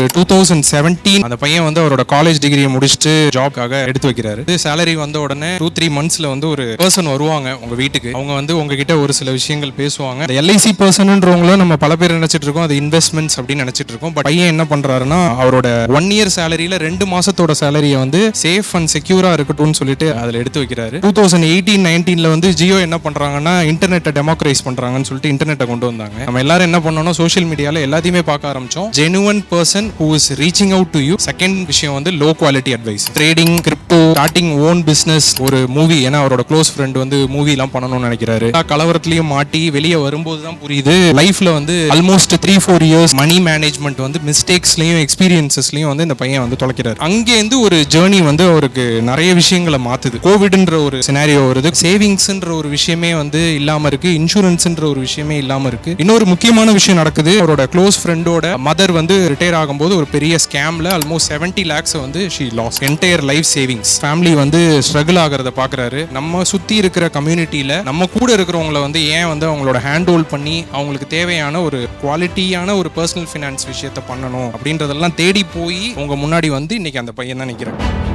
2017 அந்த பையன் வந்து அவரோட காலேஜ் டிகிரியை முடிச்சுட்டு ஜாப்காக எடுத்து வைக்கிறாரு. சேலரி வந்த உடனே 2-3 மந்த்ஸ்ல வந்து ஒரு பர்சன் வருவாங்க உங்க வீட்டுக்கு. அவங்க வந்து உங்ககிட்ட ஒரு சில விஷயங்கள் பேசுவாங்க. எல்ஐசி பர்சன்ன்றவங்களும் நம்ம பல பேர் நினைச்சிட்டு இருக்கோம் அது இன்வெஸ்ட்மெண்ட்ஸ் அப்படின்னு நினைச்சிட்டு இருக்கோம். பட் பையன் என்ன பண்றாருன்னா அவரோட 1 இயர் சேலரியில 2 மாசத்தோட சேலரியை வந்து சேஃப் அண்ட் செக்யூரா இருக்கட்டும்னு சொல்லிட்டு அதுல எடுத்து வைக்கிறாரு. 2018-19ல வந்து ஜியோ என்ன பண்றாங்கன்னா இன்டர்நெட்டை டெமோக்ரைஸ் பண்றாங்கன்னு சொல்லிட்டு இன்டர்நெட்டை கொண்டு வந்தாங்க. நம்ம எல்லாரும் என்ன பண்ணோம்னா சோஷியல் மீடியால எல்லாத்தையுமே பார்க்க ஆரம்பிச்சோம். Genuine person who is reaching out to you. Second விஷயம் வந்து low quality advice. Trading, crypto, starting own business, ஒரு மூவி, ஏன்னா அவரோட க்ளோஸ் ஃப்ரெண்ட் வந்து மூவி எல்லாம் பண்ணணும்னு நினைக்கிறாரு. கலவரத்திலையும் மாட்டி வெளியே வரும்போது தான் புரியுது லைஃப்ல வந்து ஆல்மோஸ்ட் 3-4 இயர்ஸ் மணி மேனேஜ்மெண்ட் வந்து மிஸ்டேக்ஸ்லயும் எக்ஸ்பீரியன்சஸ்லயும் வந்து இந்த பையன் வந்து தொலைக்கிறாரு. அங்கேருந்து ஒரு ஜேர்னி வந்து அவருக்கு நிறைய விஷயங்களை மாத்துது. கோவிட்ன்ற ஒரு சினாரியோ வருது. சேவிங்ஸ்ன்ற ஒரு விஷயமே வந்து இல்லாம இருக்கு. இன்சூரன்ஸ்ன்ற ஒரு விஷயமே இல்லாம இருக்கு. இன்னொரு முக்கியமான விஷயம் நடக்குது. அவரோட க்ளோஸ் ஃப்ரெண்டோட மதர் வந்து ரிட்டையர் ஆகும்போது ஒரு பெரிய ஸ்கேம்ல ஆல்மோஸ்ட் 70 lakhs வந்து she loss entire life savings. Family வந்து ஸ்ட்ரகிள் ஆகிறத பாக்குறாரு. நம்ம சுத்தி இருக்கிற கம்யூனிட்டியில நம்ம கூட இருக்கிறவங்கள வந்து ஏன் வந்து அவங்களோட ஹேண்ட் ஹோல்ட் பண்ணி அவங்களுக்கு தேவையான ஒரு குவாலிட்டியான ஒரு பர்சனல் ஃபினான்ஸ் விஷயத்தை பண்ணணும் அப்படின்றதெல்லாம் தேடி போய் உங்க முன்னாடி வந்து இன்னைக்கு அந்த பையன் தான் நிற்கிறாங்க.